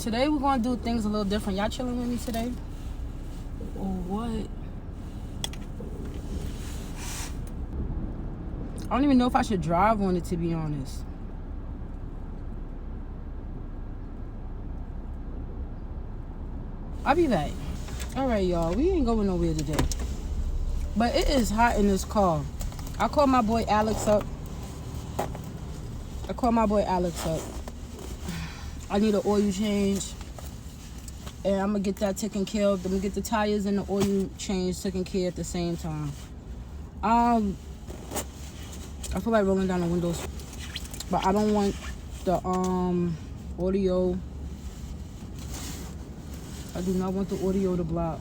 Today we're going to do things a little different. Y'all chilling with me today? Or what? I don't even know if I should drive on it, to be honest. I'll be back. Alright, y'all. We ain't going nowhere today. But it is hot in this car. I called my boy Alex up. I need an oil change. And I'm going to get that taken care of. I'm going to get the tires and the oil change taken care of at the same time. I feel like rolling down the windows. But I don't want the audio. I do not want the audio to block.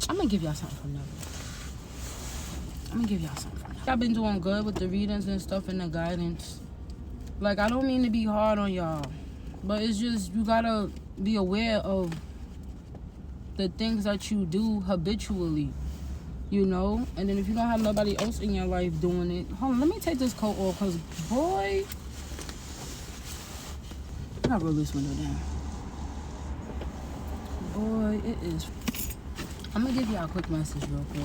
I'm going to give y'all something from them. I've been doing good with the readings and stuff and the guidance. Like, I don't mean to be hard on y'all. But it's just, you got to be aware of the things that you do habitually. You know? And then if you don't have nobody else in your life doing it. Hold on, let me take this coat off. Because, boy. I gotta roll this window down. Boy, it is. I'm going to give y'all a quick message real quick.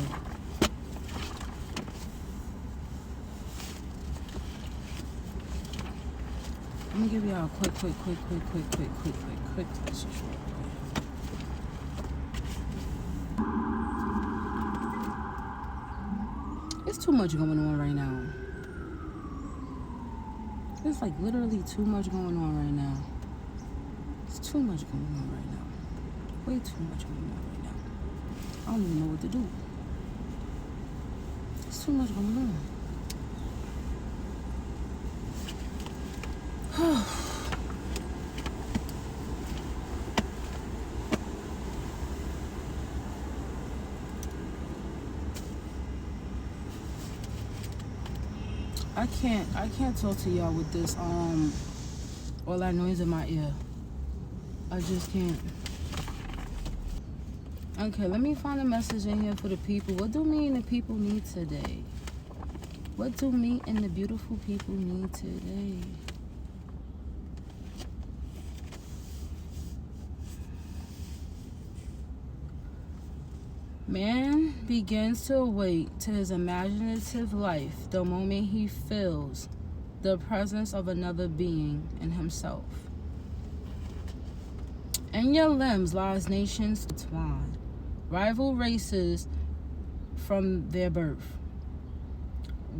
Let me give y'all a quick message real quick. It's too much going on right now. It's like literally too much going on right now. It's too much going on right now. Way too much going on right now. I don't even know what to do. It's too much going on. I can't talk to y'all with this all that noise in my ear. I just can't. Okay, let me find a message in here for the people. What do me and the people need today? What do me and the beautiful people need today? Man begins to awake to his imaginative life the moment he feels the presence of another being in himself. In your limbs lies nations twined, rival races from their birth.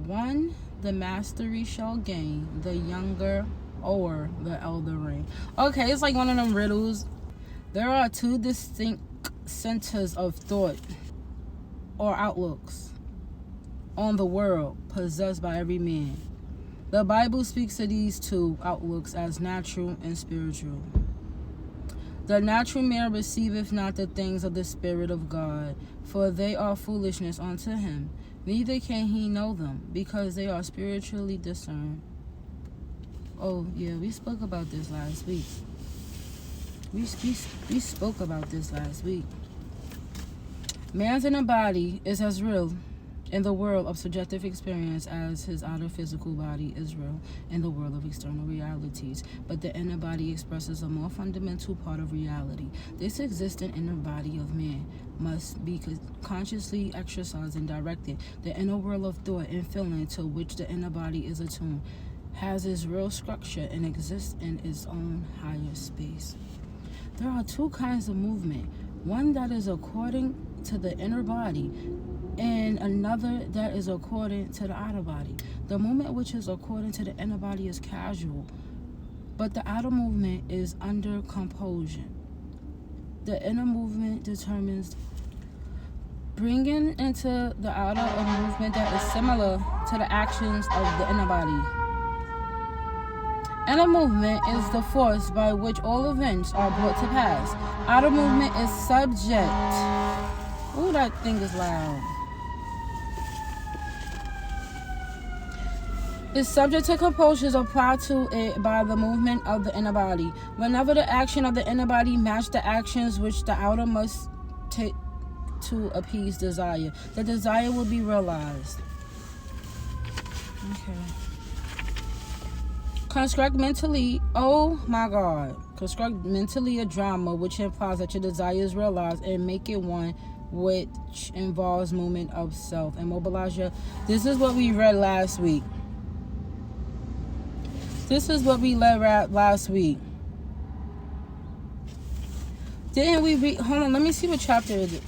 One the mastery shall gain, the younger or the elder reign. Okay, it's like one of them riddles. There are two distinct centers of thought or outlooks on the world possessed by every man. The Bible speaks of these two outlooks as natural and spiritual. The natural man receiveth not the things of the Spirit of God, for they are foolishness unto him. Neither can he know them, because they are spiritually discerned. Oh, yeah, we spoke about this last week. We spoke about this last week. Man's inner body is as real in the world of subjective experience as his outer physical body is real in the world of external realities. But the inner body expresses a more fundamental part of reality. This existent inner body of man must be consciously exercised and directed. The inner world of thought and feeling to which the inner body is attuned has its real structure and exists in its own higher space. There are two kinds of movement. One that is according to the inner body, and another that is according to the outer body. The movement which is according to the inner body is casual, but the outer movement is under compulsion. The inner movement determines bringing into the outer a movement that is similar to the actions of the inner body. Inner movement is the force by which all events are brought to pass. Outer movement is subject. Ooh, that thing is loud. Is subject to compulsions applied to it by the movement of the inner body. Whenever the action of the inner body match the actions which the outer must take to appease desire, the desire will be realized. Okay. Construct mentally, oh my God. Construct mentally a drama which implies that your desire is realized and make it one which involves movement of self. Immobilize your... This is what we read last week. This is what we read last week. Didn't we read... Hold on, let me see what chapter is it.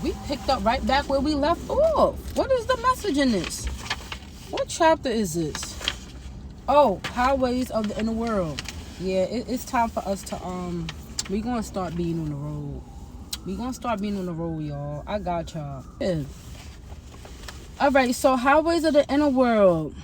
We picked up right back where we left off. What is the message in this? What chapter is this? Oh, highways of the inner world. Yeah, it's time for us to we gonna start being on the road. We gonna start being on the road, y'all. I got y'all. Yeah. All right, so highways of the inner world.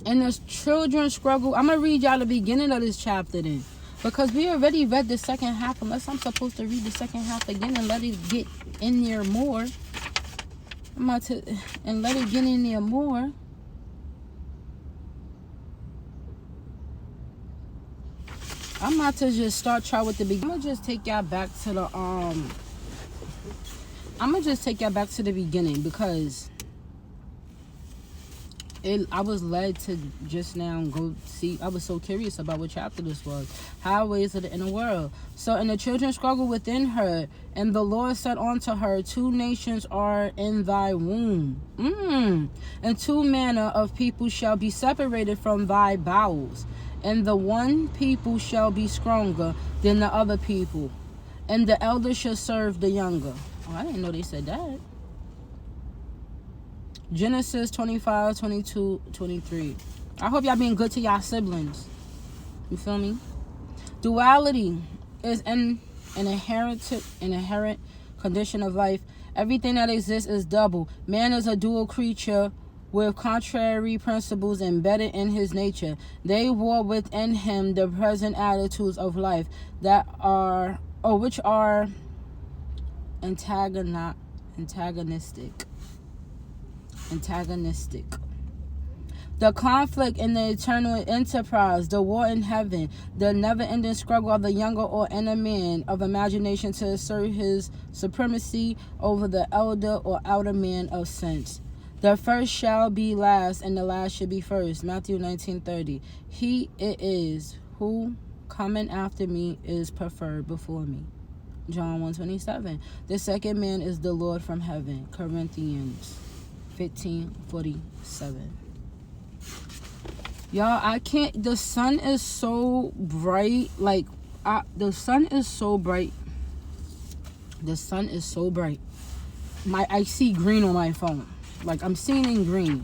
And the children struggle. I'm gonna read y'all the beginning of this chapter then, because we already read the second half. Unless I'm supposed to read the second half again and let it get in there more. I'm about to and let it get in there more. I'm about to just start try with the beginning. I'm gonna just take y'all back to the beginning because I was led to just now go see. I was so curious about what chapter this was. Highways of the inner world. So, and the children struggle within her, and the Lord said unto her, 2 nations are in thy womb, and 2 manner of people shall be separated from thy bowels. And the one people shall be stronger than the other people, and the elder shall serve the younger. Oh, I didn't know they said that. Genesis 25, 22, 23. I hope y'all being good to y'all siblings. You feel me? Duality is an inherent condition of life. Everything that exists is double. Man is a dual creature with contrary principles embedded in his nature. They war within him the present attitudes of life that are, which are antagonistic. The conflict in the eternal enterprise, the war in heaven, the never-ending struggle of the younger or inner man of imagination to assert his supremacy over the elder or outer man of sense. The first shall be last, and the last shall be first. Matthew 19:30. He it is who coming after me is preferred before me. John 1:27. The second man is the Lord from heaven. Corinthians 15:47. Y'all, I can't. The sun is so bright. The sun is so bright. The sun is so bright. I see green on my phone. Like, I'm seeing in green.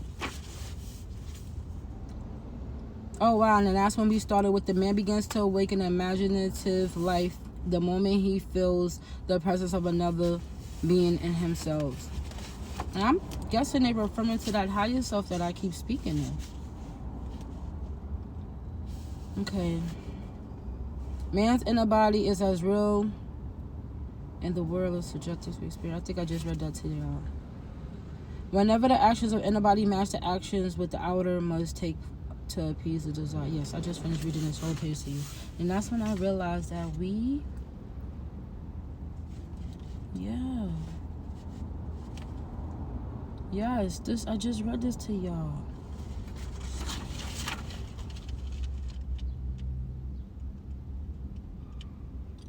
Oh, wow. And that's when we started with the man begins to awaken imaginative life the moment he feels the presence of another being in himself. And I'm guessing they referring to that higher self that I keep speaking in. Okay. Man's inner body is as real in the world as subjective experience. I think I just read that to y'all. Whenever the actions of inner body match the actions with the outer must take to appease the desire. Yes, I just finished reading this whole page to you. And that's when I realized that Yes, I just read this to y'all.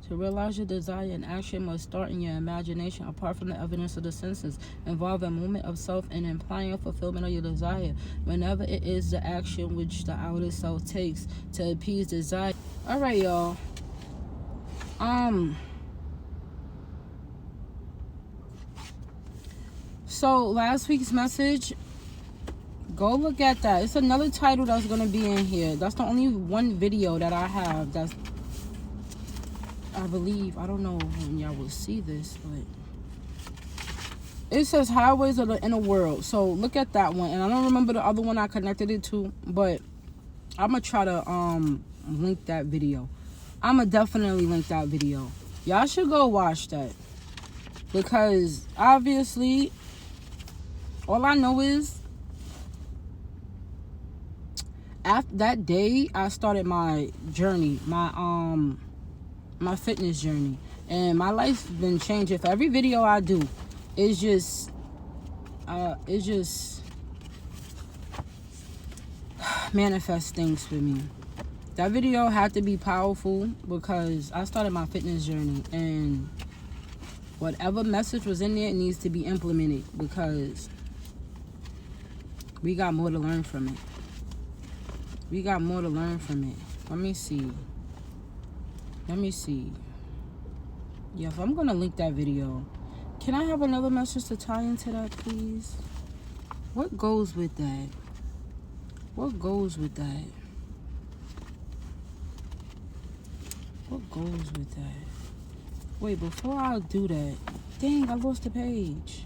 To realize your desire and action must start in your imagination apart from the evidence of the senses, involve a movement of self and implying fulfillment of your desire. Whenever it is the action which the outer self takes to appease desire. Alright, y'all. So last week's message, go look at that. It's another title that's going to be in here. That's the only one video that I have that's, I believe, I don't know when y'all will see this, but it says Highways of the Inner World. So look at that one. And I don't remember the other one I connected it to, but I'm going to try to link that video. I'm going to definitely link that video. Y'all should go watch that. Because obviously, all I know is after that day, I started my journey, my fitness journey, and my life's been changing. For every video I do, it's just manifest things for me. That video had to be powerful because I started my fitness journey, and whatever message was in there, it needs to be implemented because we got more to learn from it. We got more to learn from it. Let me see. Yeah, if I'm gonna link that video, can I have another message to tie into that, please? What goes with that? What goes with that? What goes with that? Wait, before I do that, dang, I lost the page.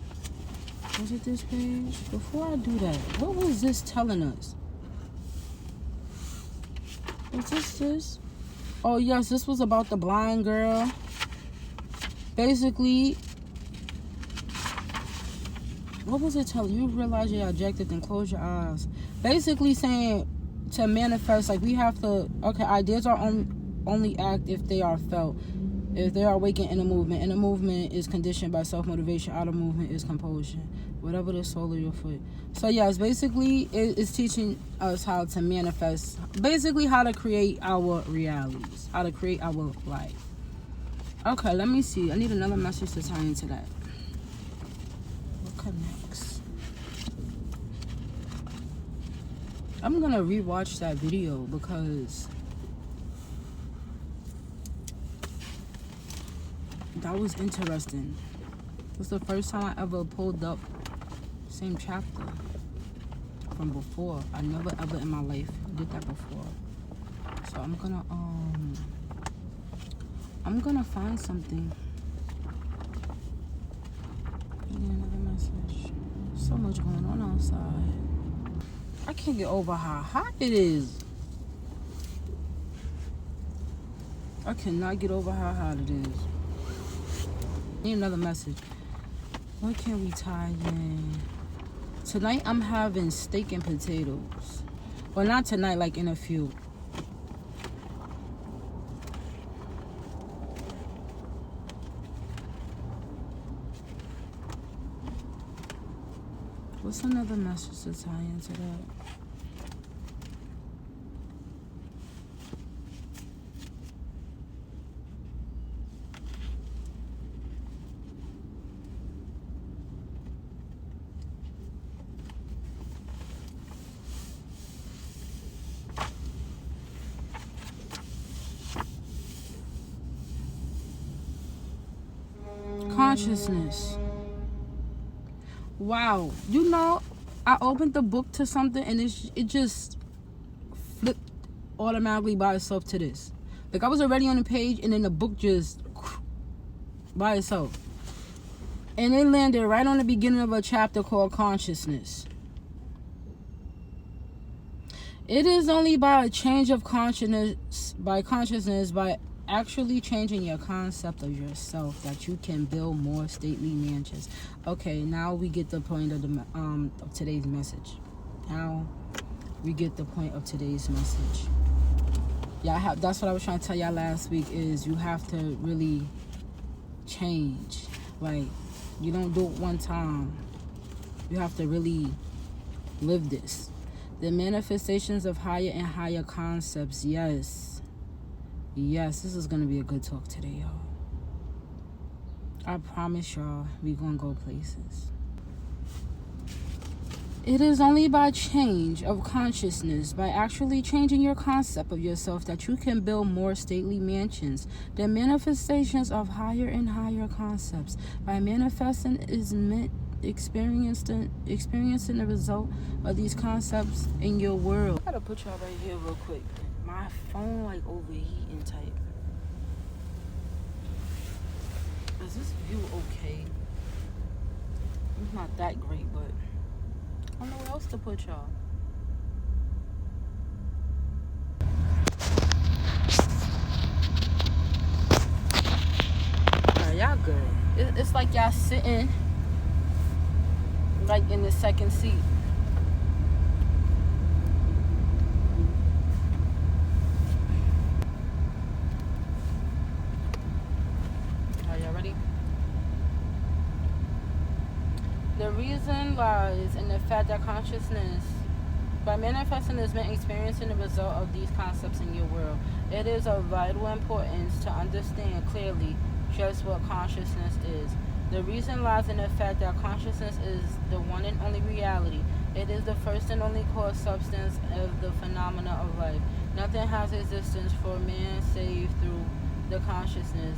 Was it this page? Before I do that, what was this telling us? Was this? Oh, yes, this was about the blind girl. Basically, what was it telling you? Realize you're objective and close your eyes. Basically saying to manifest, like we have to, okay, ideas are only act if they are felt. If they are awakened in a movement, and a movement is conditioned by self-motivation, out of movement is compulsion. Whatever the sole of your foot. So yes, basically it's teaching us how to manifest, basically how to create our realities, how to create our life. Okay, let me see. I need another message to tie into that. What connects? I'm gonna rewatch that video because that was interesting. It was the first time I ever pulled up same chapter from before. I never ever in my life did that before. So I'm gonna find something. Another message. So much going on outside. I can't get over how hot it is. I cannot get over how hot it is. Need another message. What can we tie in? Tonight I'm having steak and potatoes. Well, not tonight, like in a few. What's another message to tie into that? Consciousness. Wow. You know, I opened the book to something and it just flipped automatically by itself to this. Like I was already on the page and then the book just by itself. And it landed right on the beginning of a chapter called Consciousness. It is only by a change of consciousness, by actually changing your concept of yourself that you can build more stately mansions. Okay, now we get the point of the of today's message. Now we get the point of today's message. Yeah, that's what I was trying to tell y'all last week, is you have to really change. Like, you don't do it one time. You have to really live this. The manifestations of higher and higher concepts. Yes, this is going to be a good talk today, y'all. I promise y'all, we going to go places. It is only by change of consciousness, by actually changing your concept of yourself, that you can build more stately mansions. The manifestations of higher and higher concepts. By manifesting is meant experiencing the result of these concepts in your world. I gotta put y'all right here real quick. My phone like overheating type. Is this view okay? It's not that great, but I don't know where else to put y'all. Alright, y'all good. It's like y'all sitting like in the second seat. The reason lies in the fact that consciousness By manifesting is meant experiencing the result of these concepts in your world. It is of vital importance to understand clearly just what consciousness is. The reason lies in the fact that consciousness is the one and only reality. It is the first and only core substance of the phenomena of life. Nothing has existence for man save through the consciousness.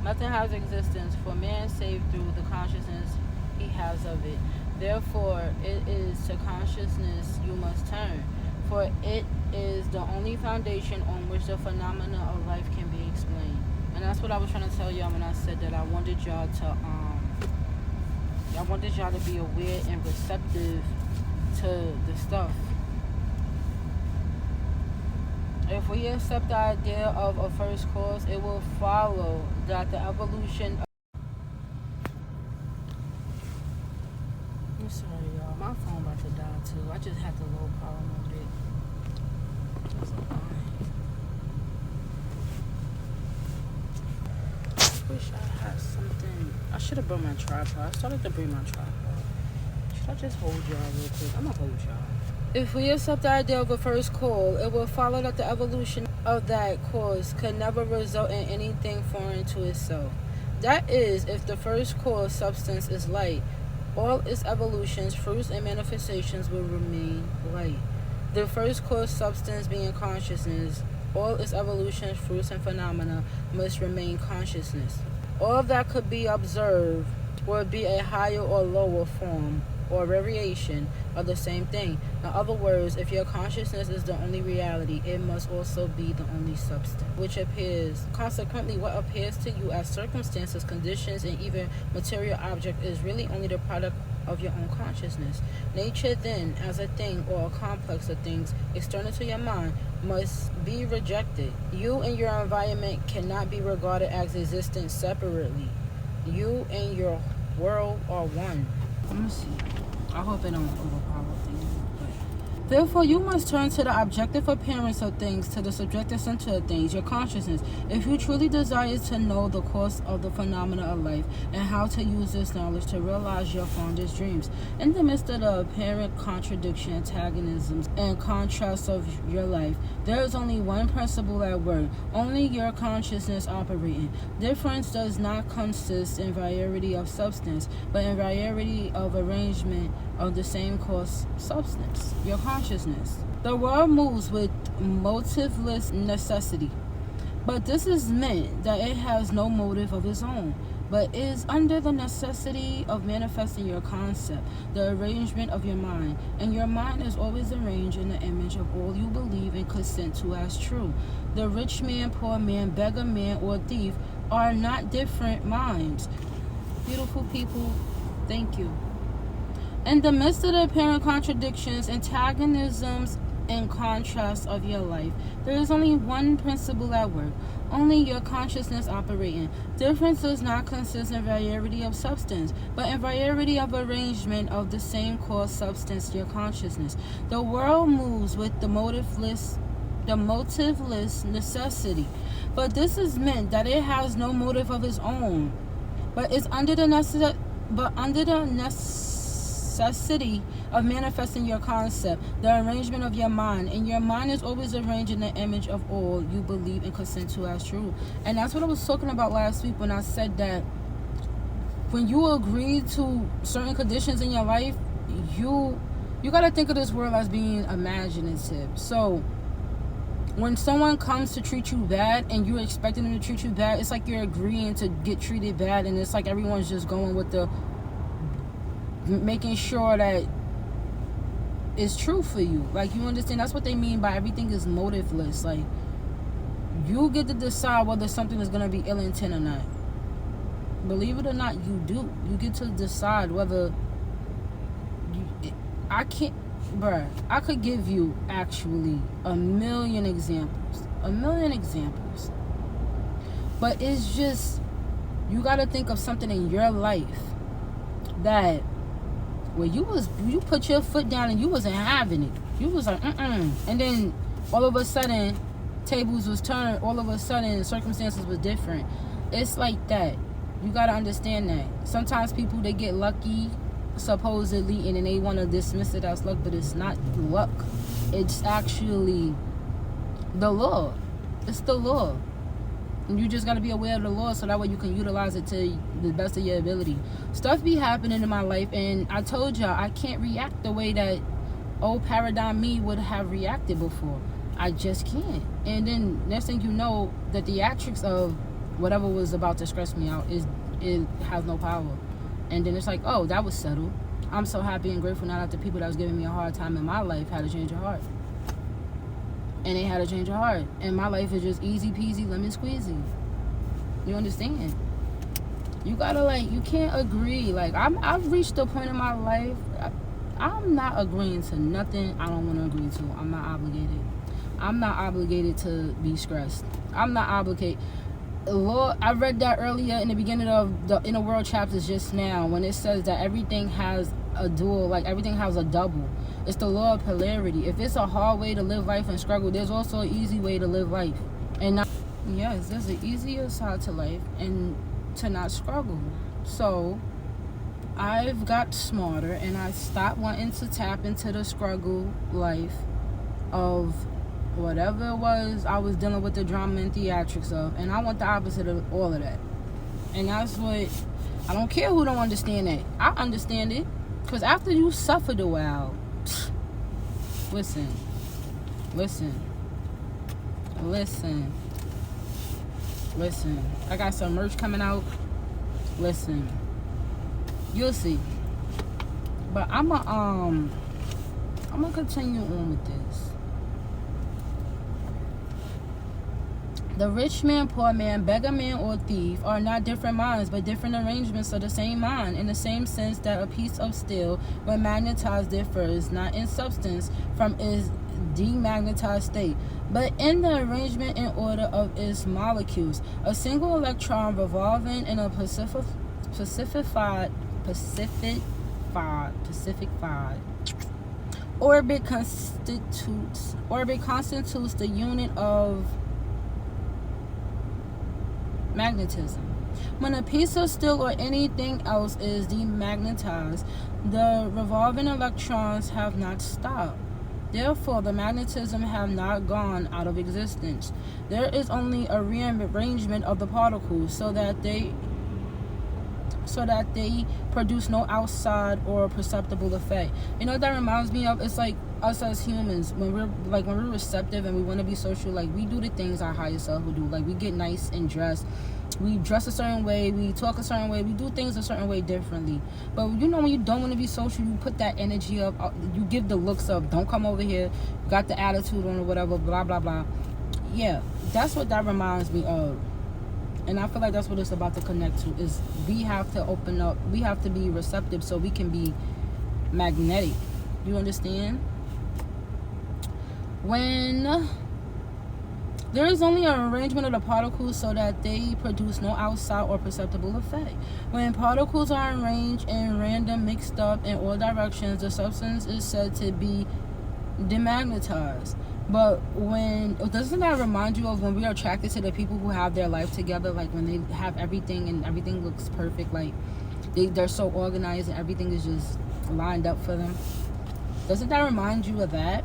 Nothing has existence for man save through the consciousness he has of it. Therefore, it is to consciousness you must turn, for it is the only foundation on which the phenomena of life can be explained. And that's what I was trying to tell y'all when I said that I wanted y'all to be aware and receptive to the stuff. If we accept the idea of a first cause, it will follow that the evolution of... I'm sorry, y'all. My phone about to die, too. I just had the low power mode it. That's I wish I had something. I should have brought my tripod. I started to bring my tripod. Should I just hold y'all real quick? I'm going to hold y'all. If we accept the idea of a first cause, it will follow that the evolution of that cause could never result in anything foreign to itself. That is, if the first cause substance is light, all its evolutions, fruits, and manifestations will remain light. The first cause substance being consciousness, all its evolutions, fruits, and phenomena must remain consciousness. All that could be observed will be a higher or lower form or variation of the same thing. In other words, if your consciousness is the only reality, it must also be the only substance, which appears. Consequently, what appears to you as circumstances, conditions, and even material object is really only the product of your own consciousness. Nature, then, as a thing or a complex of things external to your mind, must be rejected. You and your environment cannot be regarded as existent separately. You and your world are one. Let me see. I hope it don't overpower things. But therefore, you must turn to the objective appearance of things, to the subjective center of things, your consciousness. If you truly desire to know the course of the phenomena of life and how to use this knowledge to realize your fondest dreams, in the midst of the apparent contradiction, antagonisms, and contrasts of your life, there is only one principle at work, only your consciousness operating. Difference does not consist in variety of substance, but in variety of arrangement of the same cause substance, your consciousness. The world moves with motiveless necessity, but this is meant that it has no motive of its own, but is under the necessity of manifesting your concept, the arrangement of your mind. And your mind is always arranged in the image of all you believe and consent to as true. The rich man, poor man, beggar man, or thief are not different minds. Beautiful people, thank you. In the midst of the apparent contradictions, antagonisms, and contrasts of your life, there is only one principle at work, only your consciousness operating. Difference does not consist in variety of substance, but in variety of arrangement of the same cause substance, your consciousness. The world moves with the motiveless necessity, but this is meant that it has no motive of its own, but is under the necessity of manifesting your concept, the arrangement of your mind. And your mind is always arranged in the image of all you believe and consent to as true. And that's what I was talking about last week when I said that when you agree to certain conditions in your life, you got to think of this world as being imaginative. So when someone comes to treat you bad and you're expecting them to treat you bad, it's like you're agreeing to get treated bad, and it's like everyone's just going with the making sure that it's true for you. Like, you understand? That's what they mean by everything is motiveless. Like, you get to decide whether something is going to be ill intent or not. Believe it or not, you do. You get to decide whether I could give you actually a million examples, but it's just, you got to think of something in your life that where you put your foot down and you wasn't having it. You was like, and then all of a sudden tables was turned, all of a sudden circumstances was different. It's like that. You got to understand that sometimes people, they get lucky supposedly, and then they want to dismiss it as luck, but it's not luck. It's actually the law. It's the law. And you just got to be aware of the law so that way you can utilize it to the best of your ability. Stuff be happening in my life, and I told y'all I can't react the way that old paradigm me would have reacted before. I just can't. And then next thing you know, the theatrics of whatever was about to stress me out it has no power. And then it's like, oh, that was settled. I'm so happy and grateful now that the people that was giving me a hard time in my life had to change their heart. And they had to change their heart. And my life is just easy peasy, lemon squeezy. You understand? You gotta, you can't agree. I've reached a point in my life, I'm not agreeing to nothing I don't want to agree to. I'm not obligated. I'm not obligated to be stressed. I'm not obligated. Lord, I read that earlier in the beginning of the Inner World chapters just now, when it says that everything has a dual, everything has a double. It's the law of polarity. If it's a hard way to live life and struggle, there's also an easy way to live life. And yes, there's an easier side to life and to not struggle. So I've got smarter and I stopped wanting to tap into the struggle life of whatever it was I was dealing with, the drama and theatrics of, and I want the opposite of all of that. And that's what, I don't care who don't understand that. I understand it, because after you suffered a while, listen, I got some merch coming out. Listen, you'll see. But I'm gonna continue on with this. The rich man, poor man, beggar man, or thief are not different minds, but different arrangements of the same mind, in the same sense that a piece of steel, when magnetized, differs not in substance from its demagnetized state, but in the arrangement and order of its molecules. A single electron revolving in a pacified orbit constitutes the unit of magnetism. When a piece of steel or anything else is demagnetized, the revolving electrons have not stopped. Therefore, the magnetism have not gone out of existence. There is only a rearrangement of the particles so that they produce no outside or perceptible effect. You know what that reminds me of? It's like us as humans, when we're receptive and we want to be social, we do the things our higher self would do. We get nice and dressed. We dress a certain way, we talk a certain way, we do things a certain way differently. But when you don't want to be social, you put that energy up, you give the looks of, don't come over here, you got the attitude on or whatever, blah, blah, blah. Yeah, that's what that reminds me of. And I feel like that's what it's about to connect to, is we have to open up, we have to be receptive so we can be magnetic. You understand? When there is only an arrangement of the particles so that they produce no outside or perceptible effect. When particles are arranged in random, mixed up in all directions, the substance is said to be demagnetized. But doesn't that remind you of when we are attracted to the people who have their life together, when they have everything and everything looks perfect, they're so organized and everything is just lined up for them? Doesn't that remind you of that?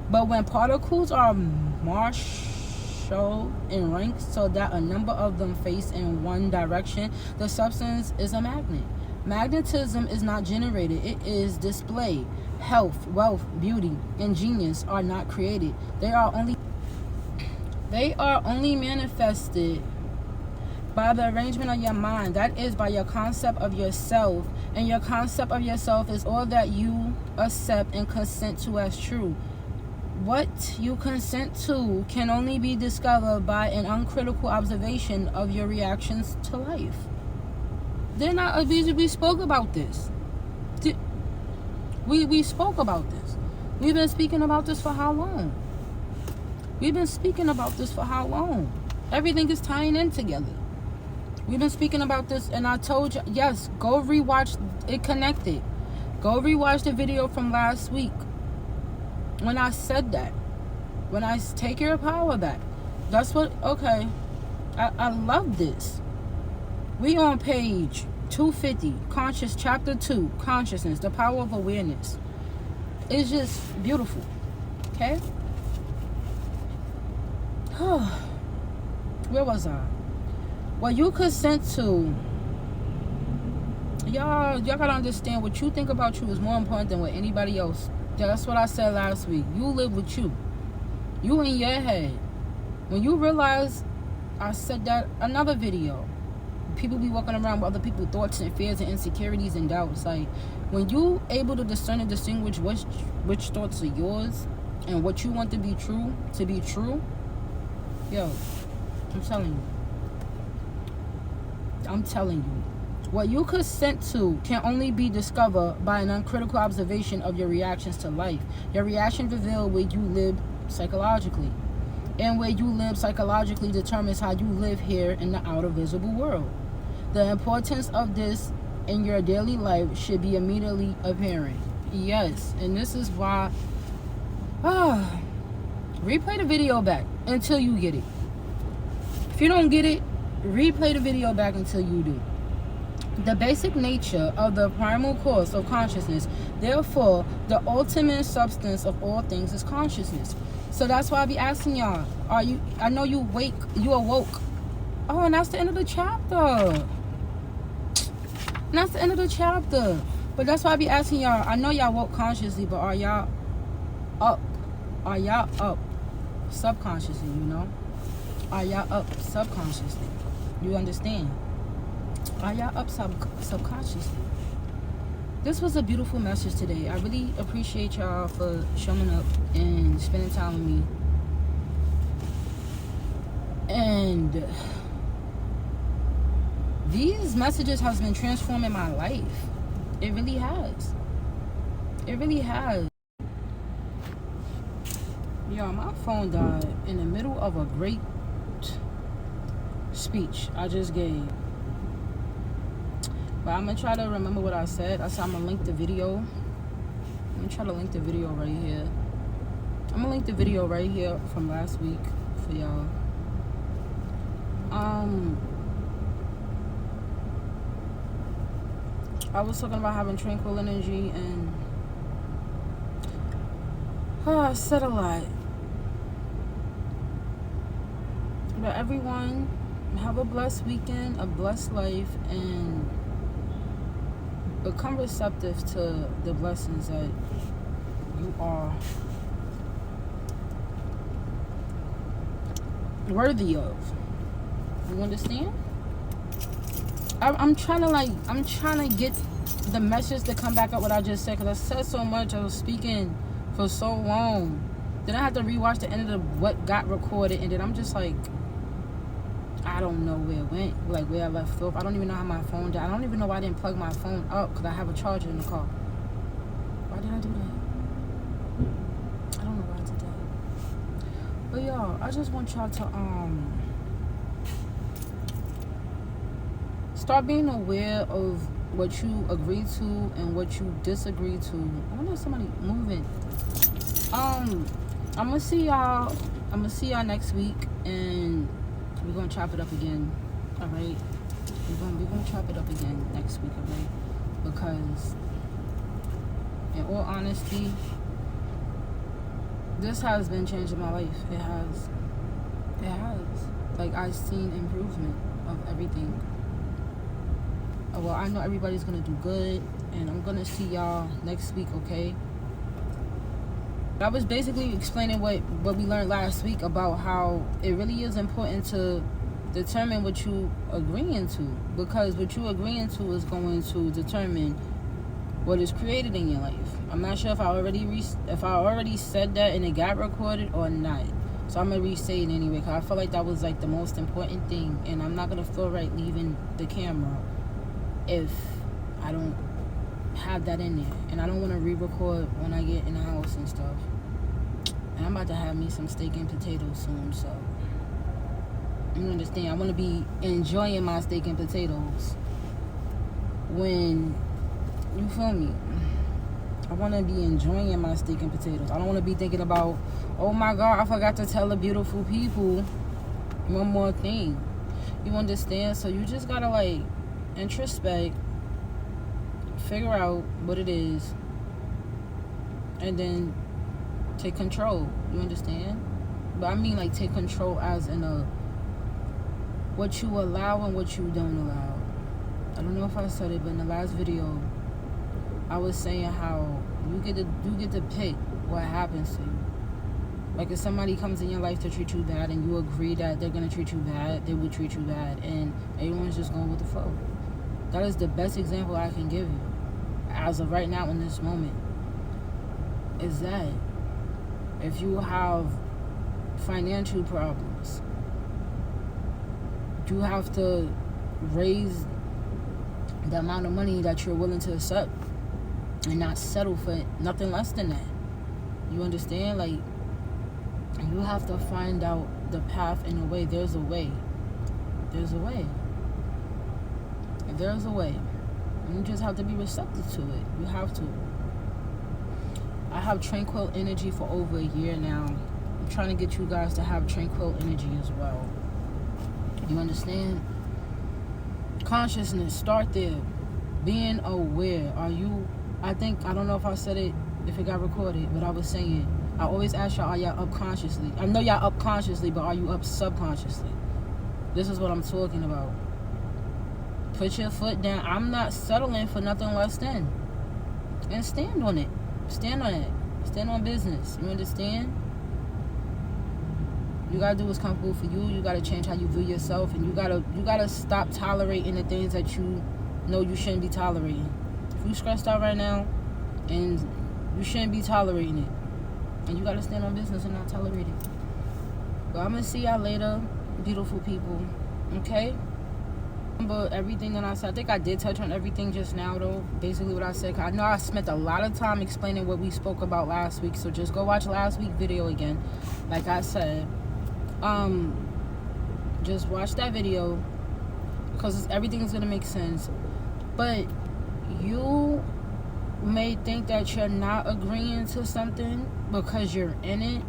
But when particles are marshaled in ranks so that a number of them face in one direction, the substance is a magnet. Magnetism is not generated, it is displayed. Health, wealth, beauty, and genius are not created. They are only manifested by the arrangement of your mind. That is, by your concept of yourself. And your concept of yourself is all that you accept and consent to as true. What you consent to can only be discovered by an uncritical observation of your reactions to life. We spoke about this. We spoke about this. We've been speaking about this for how long? Everything is tying in together. We've been speaking about this, and I told you, yes, go rewatch it connected. Go rewatch the video from last week when I said that. When I take your power back. That's what, okay. I love this. We on page 250, chapter 2, consciousness, the power of awareness. It's just beautiful. Okay? Where was I? What you consent to, y'all gotta understand, what you think about you is more important than what anybody else. That's what I said last week. You live with you. You in your head. When you realize, I said that another video, people be walking around with other people's thoughts and fears and insecurities and doubts. Like, when you able to discern and distinguish which thoughts are yours and what you want to be true, yo, I'm telling you, what you consent to can only be discovered by an uncritical observation of your reactions to life. Your reactions reveal where you live psychologically, and where you live psychologically determines how you live here in the outer visible world. The importance of this in your daily life should be immediately apparent. Yes, and this is why replay the video back until you get it. If you don't get it, replay the video back until you do. The basic nature of the primal cause of consciousness, therefore, the ultimate substance of all things is consciousness. So that's why I be asking y'all, I know you awoke. Oh, and that's the end of the chapter. But that's why I be asking y'all, I know y'all woke consciously, but are y'all up? Are y'all up subconsciously, you know? Are y'all up subconsciously? You understand? Are y'all up subconsciously? This was a beautiful message today. I really appreciate y'all for showing up and spending time with me. And these messages has been transforming my life. It really has. It really has. Yo, my phone died in the middle of a great speech I just gave. But I'm going to try to remember what I said. I said I'm going to link the video. I'm going to try to link the video right here. I'm going to link the video right here from last week for y'all. I was talking about having tranquil energy, and I said a lot. But everyone, have a blessed weekend, a blessed life, and become receptive to the blessings that you are worthy of. You understand? I'm trying to get the message to come back up what I just said, because I said so much. I was speaking for so long. Then I had to rewatch the end of what got recorded, and then I'm just like, I don't know where it went, like where I left off. I don't even know how my phone died. I don't even know why I didn't plug my phone up, because I have a charger in the car. Why did I do that? I don't know why I did that. But y'all, I just want y'all to start being aware of what you agree to and what you disagree to. I wonder if somebody moving. I'm gonna see y'all next week, and we're gonna chop it up again. All right, we're gonna chop it up again next week. All right, because in all honesty, this has been changing my life. It has. Like, I've seen improvement of everything. Well, I know everybody's gonna do good, and I'm gonna see y'all next week, okay? I was basically explaining what we learned last week about how it really is important to determine what you agreeing to, because what you agreeing to is going to determine what is created in your life. I'm not sure if I already said that and it got recorded or not, so I'm gonna re-say it anyway, because I feel like that was like the most important thing, and I'm not gonna feel right leaving the camera if I don't have that in there, and I don't want to re-record when I get in the house and stuff. And I'm about to have me some steak and potatoes soon, so you understand, I want to be enjoying my steak and potatoes when, you feel me, I want to be enjoying my steak and potatoes. I don't want to be thinking about, oh my God, I forgot to tell the beautiful people one more thing. You understand? So you just gotta, like, introspect, figure out what it is, and then take control. You understand? But I mean, like, take control as in what you allow and what you don't allow. I don't know if I said it, but in the last video, I was saying how you get to pick what happens to you. Like, if somebody comes in your life to treat you bad and you agree that they're going to treat you bad, they will treat you bad. And everyone's just going with the flow. That is the best example I can give you. As of right now in this moment. Is that if you have financial problems, you have to raise the amount of money that you're willing to accept and not settle for nothing less than that. You understand? Like, you have to find out the path and the way. There's a way. There's a way. There's a way. And you just have to be receptive to it. You have to. I have tranquil energy for over a year now. I'm trying to get you guys to have tranquil energy as well. You understand? Consciousness, start there. Being aware. I don't know if I said it, if it got recorded, but I was saying, I always ask y'all, are y'all up consciously? I know y'all up consciously, but are you up subconsciously? This is what I'm talking about. Put your foot down. I'm not settling for nothing less than. And stand on it. Stand on it. Stand on business. You understand? You gotta do what's comfortable for you. You gotta change how you view yourself, and you gotta stop tolerating the things that you know you shouldn't be tolerating. If you stressed out right now, and you shouldn't be tolerating it, and you gotta stand on business and not tolerate it. But I'm gonna see y'all later, beautiful people. Okay? Remember everything that I said. I think I did touch on everything just now, though. Basically what I said. I know I spent a lot of time explaining what we spoke about last week, so just go watch last week's video again. Like I said, just watch that video because everything's gonna make sense. But you may think that you're not agreeing to something because you're in it,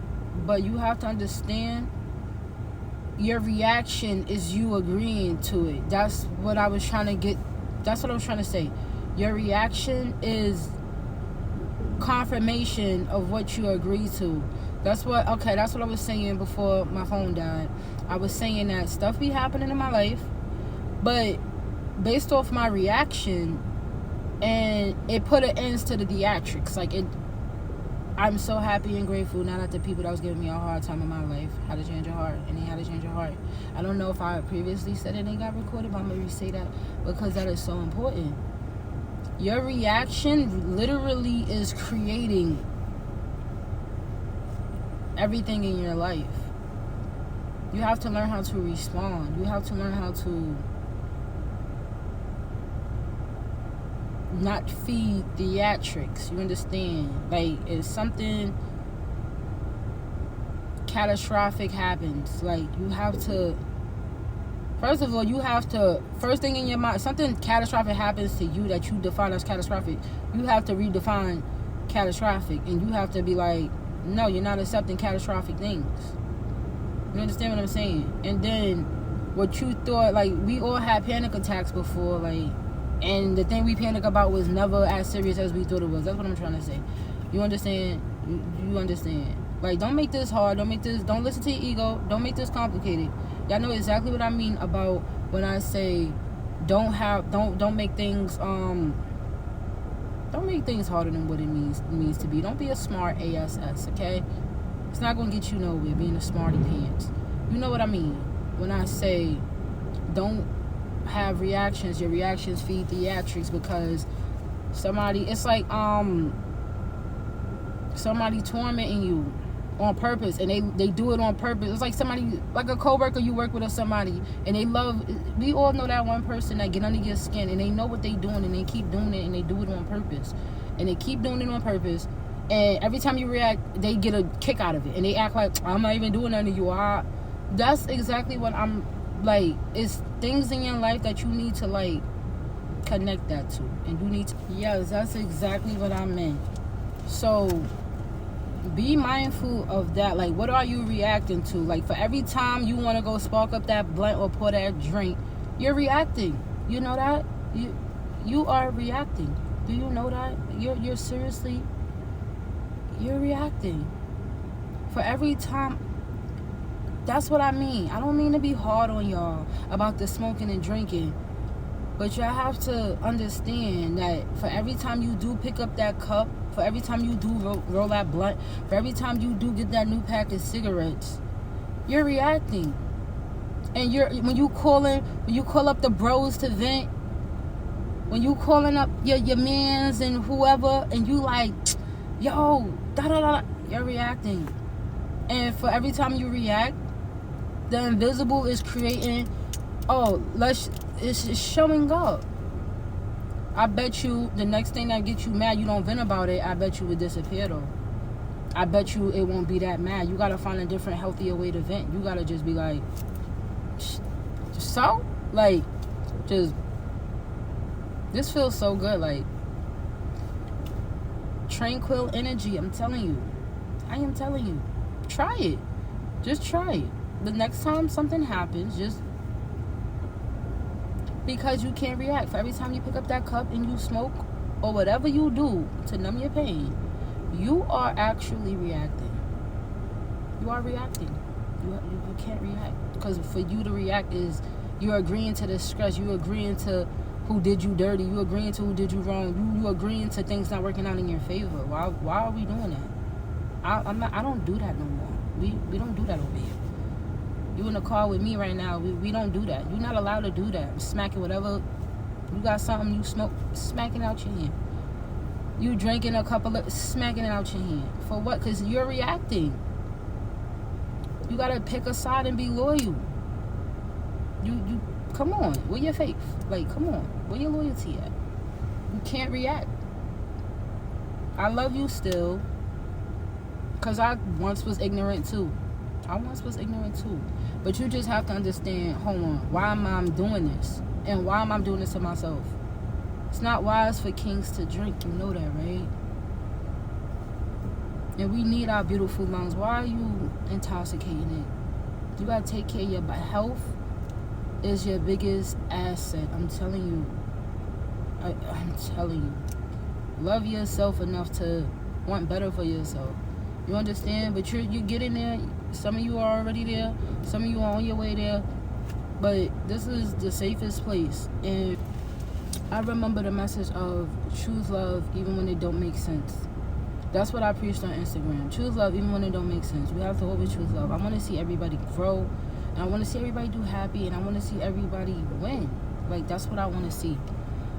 but you have to understand your reaction is you agreeing to it. That's what I was trying to say. Your reaction is confirmation of what you agree to. That's what I was saying before my phone died. I was saying that stuff be happening in my life, but based off my reaction, and it put an end to the theatrics. Like, I'm so happy and grateful now that the people that was giving me a hard time in my life had to change your heart, and they had to change your heart. I don't know if I previously said it and it got recorded, but I'm going to re-say that because that is so important. Your reaction literally is creating everything in your life. You have to learn how to respond. You have to learn how to not feed theatrics. You understand? Like, if something catastrophic happens, like, you have to, first of all, first thing in your mind, something catastrophic happens to you that you define as catastrophic, you have to redefine catastrophic, and you have to be like, no, you're not accepting catastrophic things. You understand what I'm saying? And then what you thought, like, we all had panic attacks before, like, and the thing we panic about was never as serious as we thought it was. That's what I'm trying to say. You understand? You understand? Like, don't make this hard. Don't listen to your ego. Don't make this complicated. Y'all know exactly what I mean about when I say don't make things harder than what it means to be. Don't be a smart ass, okay? It's not gonna get you nowhere being a smarty pants. You know what I mean when I say don't have reactions. Your reactions feed theatrics, because it's like somebody tormenting you on purpose, and they do it on purpose. It's like somebody, like a coworker you work with or somebody, and we all know that one person that get under your skin, and they know what they doing, and they keep doing it, and they do it on purpose, and they keep doing it on purpose, and every time you react, they get a kick out of it, and they act like, I'm not even doing nothing to you. That's exactly what I'm like. It's things in your life that you need to, like, connect that to, and you need to, yes, that's exactly what I meant. So be mindful of that. Like, what are you reacting to? Like, for every time you want to go spark up that blunt or pour that drink, you're reacting. You know that? You are reacting. Do you know that? You're seriously, you're reacting. For every time, that's what I mean. I don't mean to be hard on y'all about the smoking and drinking. But y'all have to understand that for every time you do pick up that cup, for every time you do roll that blunt, for every time you do get that new pack of cigarettes, you're reacting. And when you call up the bros to vent, when you calling up your mans and whoever, and you like, yo, da-da-da, you're reacting. And for every time you react, the invisible is creating, it's showing up. I bet you the next thing that gets you mad, you don't vent about it, I bet you would disappear though. I bet you it won't be that mad. You gotta find a different, healthier way to vent. You gotta just be like, so? Like, just, this feels so good. Like, tranquil energy, I'm telling you. I am telling you. Try it. Just try it. The next time something happens, just because you can't react. For every time you pick up that cup and you smoke or whatever you do to numb your pain, you are actually reacting. You are reacting. You can't react. Because for you to react is you're agreeing to the stress. You're agreeing to who did you dirty. You're agreeing to who did you wrong. You agreeing to things not working out in your favor. Why are we doing that? I don't do that no more. We don't do that over here. You in the car with me right now. We don't do that. You're not allowed to do that. Smacking whatever. You got something you smoke, smacking out your hand. You drinking a couple of, smacking it out your hand. For what? Because you're reacting. You got to pick a side and be loyal. You come on. Where your faith? Like, come on. Where your loyalty at? You can't react. I love you still. Because I once was ignorant too. But you just have to understand, hold on, why am I doing this? And why am I doing this to myself? It's not wise for kings to drink. You know that, right? And we need our beautiful lungs. Why are you intoxicating it? You got to take care of your health. Is your biggest asset. I'm telling you. I'm telling you. Love yourself enough to want better for yourself. You understand? But you're getting there. Some of you are already there. Some of you are on your way there. But this is the safest place. And I remember the message of choose love even when it don't make sense. That's what I preached on Instagram. Choose love even when it don't make sense. We have to always choose love. I want to see everybody grow. And I want to see everybody do happy. And I want to see everybody win. Like, that's what I want to see.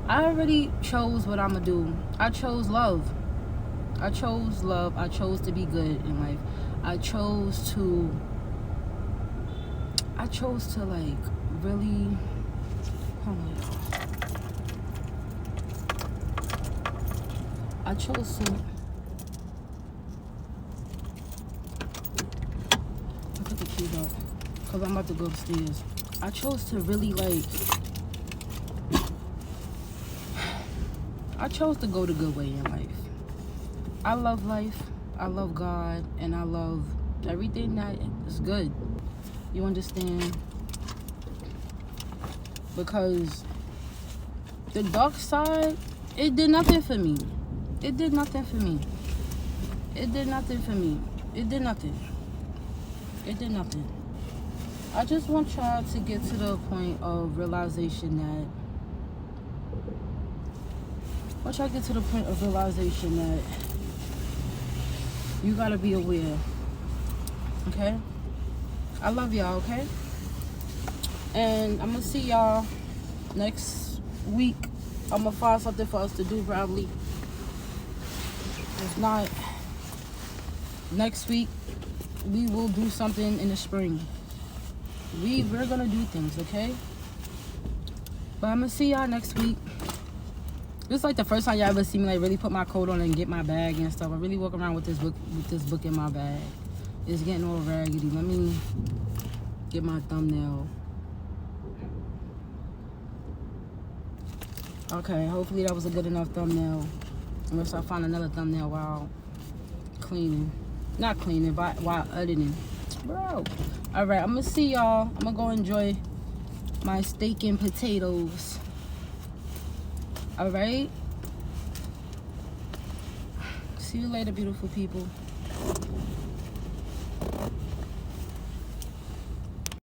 I already chose what I'm going to do. I chose love. I chose love. I chose to be good in life. I chose to like really, hold on, y'all. I chose to, I put the keys out because I'm about to go upstairs. I chose to really like, I chose to go the good way in life. I love life, I love God, and I love everything that is good. You understand? Because the dark side, it did nothing for me. It did nothing for me. It did nothing for me. It did nothing. It did nothing. I just want y'all to get to the point of realization that, you gotta be aware. Okay? I love y'all, okay? And I'm gonna see y'all next week. I'm gonna find something for us to do probably. If not, next week we will do something in the spring. We're gonna do things, okay? But I'm gonna see y'all next week. This is like the first time y'all ever see me like really put my coat on and get my bag and stuff. I really walk around with this book in my bag. It's getting all raggedy. Let me get my thumbnail. Okay, hopefully that was a good enough thumbnail. Unless I find another thumbnail while cleaning. Not cleaning, but while editing. Bro. Alright, I'm gonna see y'all. I'm gonna go enjoy my steak and potatoes. All right. See you later, beautiful people.